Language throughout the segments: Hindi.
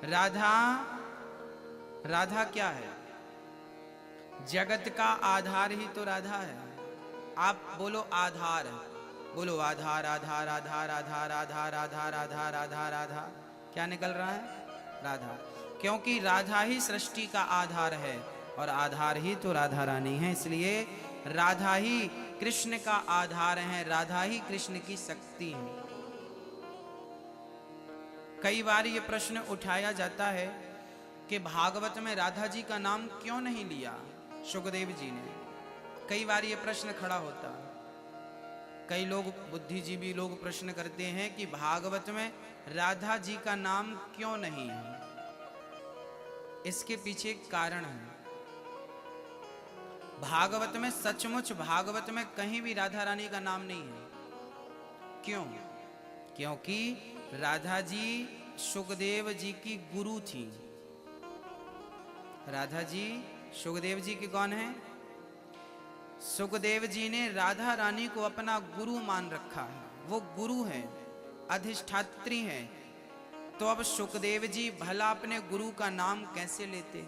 राधा, राधा क्या है? जगत का आधार ही तो राधा है। आप बोलो आधार, बोलो आधार आधार आधार आधार आधार आधार आधार आधार आधार, क्या निकल रहा है? राधा। क्योंकि राधा ही सृष्टि का आधार है और आधार ही तो राधा रानी है, इसलिए राधा ही कृष्ण का आधार है, राधा ही कृष्ण की शक्ति है। कई बार ये प्रश्न उठाया जाता है कि भागवत में राधा जी का नाम क्यों नहीं लिया सुखदेव जी ने। कई बार ये प्रश्न खड़ा होता है। कई लोग, बुद्धिजीवी लोग प्रश्न करते हैं कि भागवत में राधा जी का नाम क्यों नहीं है। इसके पीछे एक कारण है। भागवत में, सचमुच भागवत में कहीं भी राधा रानी का नाम नहीं है। क्यों? क्योंकि राधा जी सुखदेव जी की गुरु थी। राधा जी सुखदेव जी की कौन है? सुखदेव जी ने राधा रानी को अपना गुरु मान रखा है। वो गुरु है, अधिष्ठात्री है। तो अब सुखदेव जी भला अपने गुरु का नाम कैसे लेते?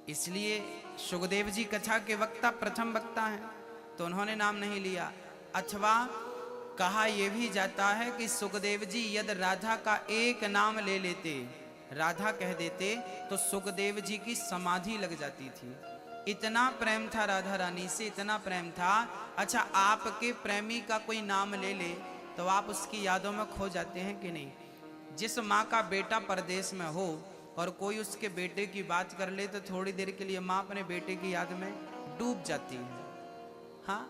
इसलिए सुखदेव जी कथा के वक्ता, प्रथम वक्ता हैं, तो उन्होंने नाम नहीं लिया। अथवा कहा यह भी जाता है कि सुखदेव जी यदि राधा का एक नाम ले लेते, राधा कह देते, तो सुखदेव जी की समाधि लग जाती थी। इतना प्रेम था राधा रानी से, इतना प्रेम था। अच्छा, आपके प्रेमी का कोई नाम ले ले तो आप उसकी यादों में खो जाते हैं कि नहीं? जिस माँ का बेटा परदेश में हो और कोई उसके बेटे की बात कर ले तो थोड़ी देर के लिए माँ अपने बेटे की याद में डूब जाती है। हाँ,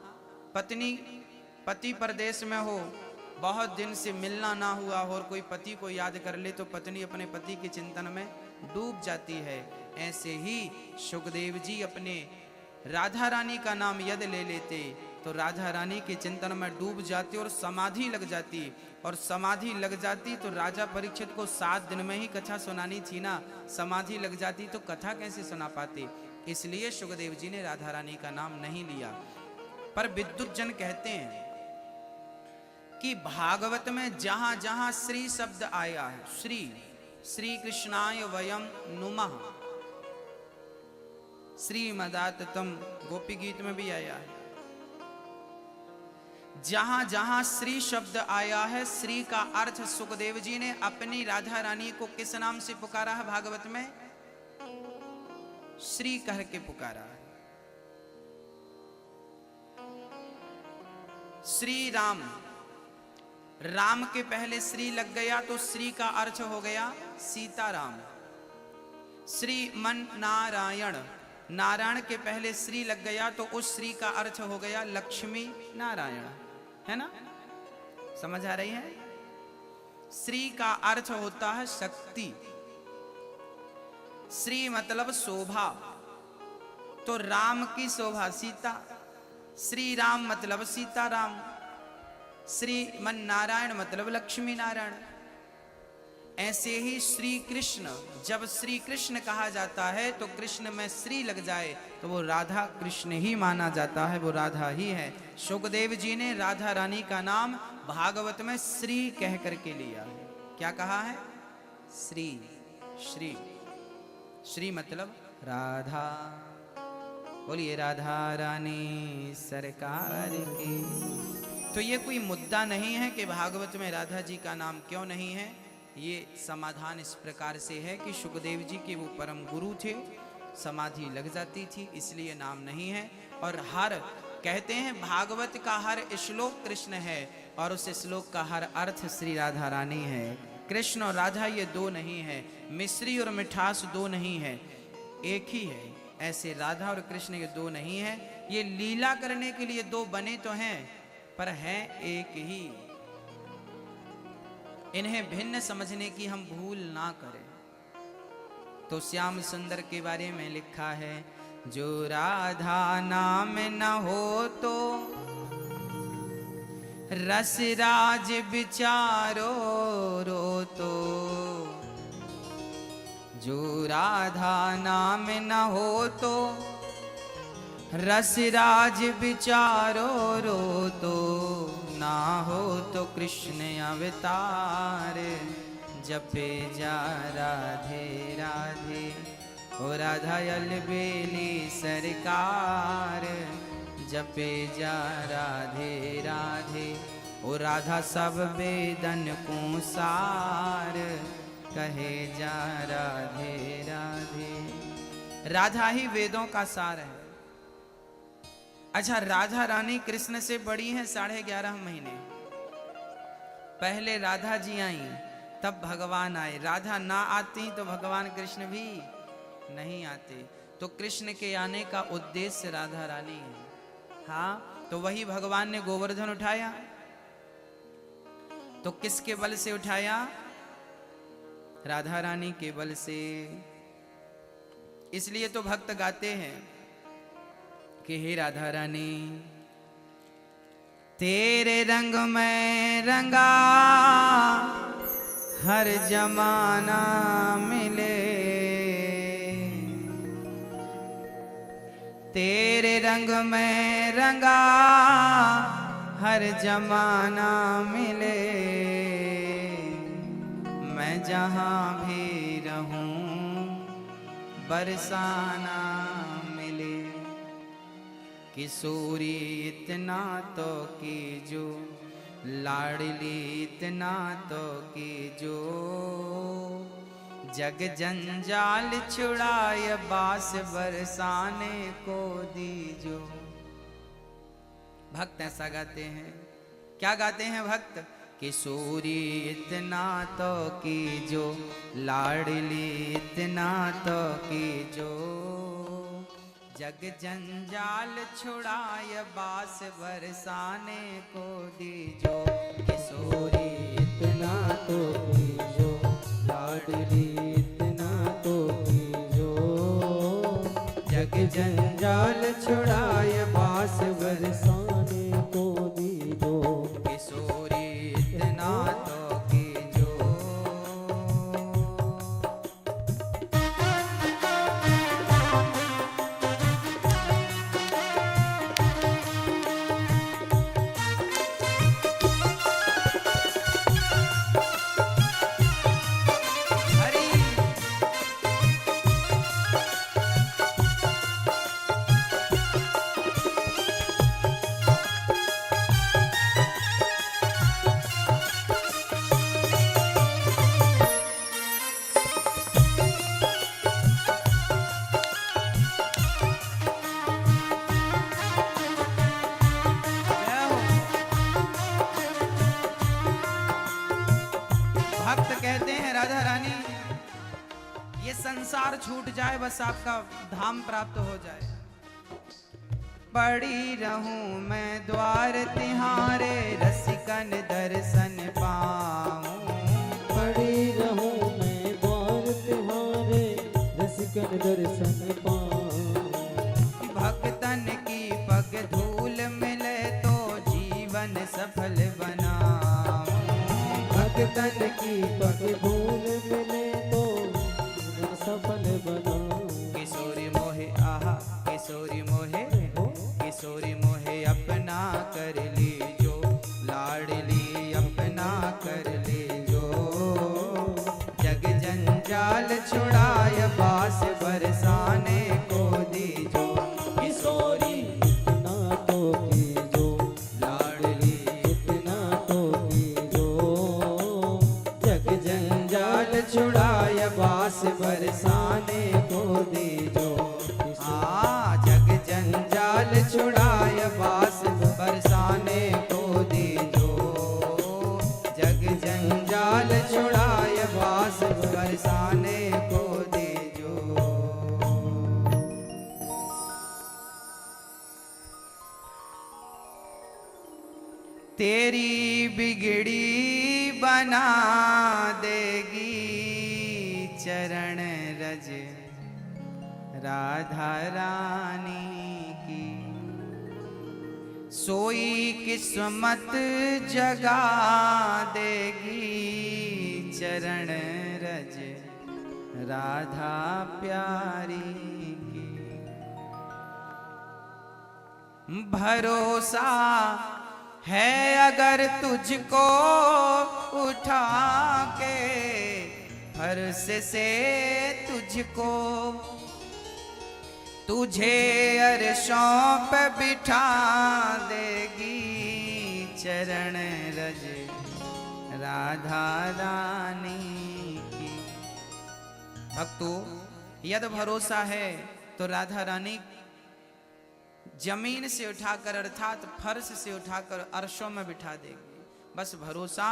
पति परदेश में हो, बहुत दिन से मिलना ना हुआ हो और कोई पति को याद कर ले तो पत्नी अपने पति के चिंतन में डूब जाती है। ऐसे ही सुखदेव जी अपने राधा रानी का नाम यदि ले लेते तो राधा रानी के चिंतन में डूब जाती और समाधि लग जाती। और समाधि लग जाती तो राजा परीक्षित को 7 दिन में ही कथा सुनानी थी ना, समाधि लग जाती तो कथा कैसे सुना पाते? इसलिए सुखदेव जी ने राधा रानी का नाम नहीं लिया। पर विद्युत जन कहते हैं कि भागवत में जहां जहां श्री शब्द आया है, श्री कृष्णाय वयम नुमः, श्रीमदाततम गोपी गीत में भी आया है। जहां जहां श्री शब्द आया है, श्री का अर्थ सुखदेव जी ने अपनी राधा रानी को किस नाम से पुकारा है? भागवत में श्री कह के पुकारा है। श्री राम, राम के पहले श्री लग गया तो श्री का अर्थ हो गया सीताराम। श्रीमन नारायण, नारायण के पहले श्री लग गया तो उस श्री का अर्थ हो गया लक्ष्मी नारायण, है ना? समझ आ रही है? श्री का अर्थ होता है शक्ति। श्री मतलब शोभा, तो राम की शोभा सीता। श्री राम मतलब सीताराम, श्रीमन नारायण मतलब लक्ष्मी नारायण। ऐसे ही श्री कृष्ण, जब श्री कृष्ण कहा जाता है तो कृष्ण में श्री लग जाए तो वो राधा कृष्ण ही माना जाता है, वो राधा ही है। सुखदेव जी ने राधा रानी का नाम भागवत में श्री कह करके लिया है। क्या कहा है? श्री। श्री, श्री मतलब राधा। बोलिए राधा रानी सरकार की। तो ये कोई मुद्दा नहीं है कि भागवत में राधा जी का नाम क्यों नहीं है। ये समाधान इस प्रकार से है कि सुखदेव जी के वो परम गुरु थे, समाधि लग जाती थी, इसलिए नाम नहीं है। और हर, कहते हैं भागवत का हर श्लोक कृष्ण है और उस श्लोक का हर अर्थ श्री राधा रानी है। कृष्ण और राधा ये दो नहीं है, मिश्री और मिठास दो नहीं है, एक ही है। ऐसे राधा और कृष्ण ये दो नहीं है। ये लीला करने के लिए दो बने तो हैं पर हैं एक ही। इन्हें भिन्न समझने की हम भूल ना करें। तो श्याम सुंदर के बारे में लिखा है, जो राधा नाम न हो तो रस राज विचारो रो तो। जो राधा नाम न हो तो रस राज विचारो रो तो। ना हो तो कृष्ण अवतार जपे जा राधे राधे। ओ राधा अलबेली सरकार, जपे जा राधे राधे। ओ राधा सब वेदन को सार, कहे जा राधे राधे। राधा ही वेदों का सार है। अच्छा, राधा रानी कृष्ण से बड़ी हैं 11.5 महीने। पहले राधा जी आई, तब भगवान आए। राधा ना आती तो भगवान कृष्ण भी नहीं आते। तो कृष्ण के आने का उद्देश्य राधा रानी है। हाँ, तो वही भगवान ने गोवर्धन उठाया, तो किसके बल से उठाया? राधा रानी के बल से। इसलिए तो भक्त गाते हैं कि हे राधा रानी, तेरे रंग में रंगा हर जमाना मिले, तेरे रंग में रंगा हर जमाना मिले। मैं जहां भी रहूं बरसाना मिले। किशोरी इतना तो कीजो, लाडली इतना तो कीजो। जग जंजाल छुड़ाए बास बरसाने को दीजो। भक्त ऐसा गाते हैं। क्या गाते हैं भक्त? किशोरी इतना तो कीजो, लाडली इतना तो कीजो। जग जंजाल छुड़ाए बास बरसाने को दीजो। किशोरी इतना तो कीजो, लाडली इतना तो कीजो। जग जंजाल छुड़ाए बास बरसाने को दीजो। किशोरी इतना तो कीजो। भक्त कहते हैं राधा रानी, ये संसार छूट जाए, बस आपका धाम प्राप्त हो जाए। पड़ी रहूं मैं द्वार तिहारे, रसिकन दर्शन पाऊं। पड़ी रहूं मैं द्वार तिहारे, रसिकन दर्शन पाऊं। भक्तन की पग धूल मिले तो जीवन सफल बनाऊं। भक्तन की पग धूल मिले तो सफल बनाऊं। किशोरी मोहे आहा, किशोरी मोहे, किशोरी मोहे अपना कर लीजो। लाडली अपना कर लीजो। जग जंजाल छुड़ाए बास बरसाने को दीजो। किशोरी इतना तो कीजो, लाडली इतना तो कीजो। जग जंजाल छुड़ाए बास बरसाने को दीजो। जग जंजाल छुड़ाए बास बरसाने को दीजो। जग जंजाल छुड़ाए बास बरसाने को दीजो। तेरी बिगड़ी बना देगी चरण रज राधा रानी की। सोई किस्मत जगा देगी चरण रज राधा प्यारी की। भरोसा है अगर तुझको उठा के, हर्ष से तुझको तुझे अरशों पे बिठा देगी चरण रज राधा रानी की। भक्तों, यदि भरोसा है तो राधा रानी जमीन से उठाकर अर्थात फर्श से उठाकर अर्शों में बिठा देगी। बस भरोसा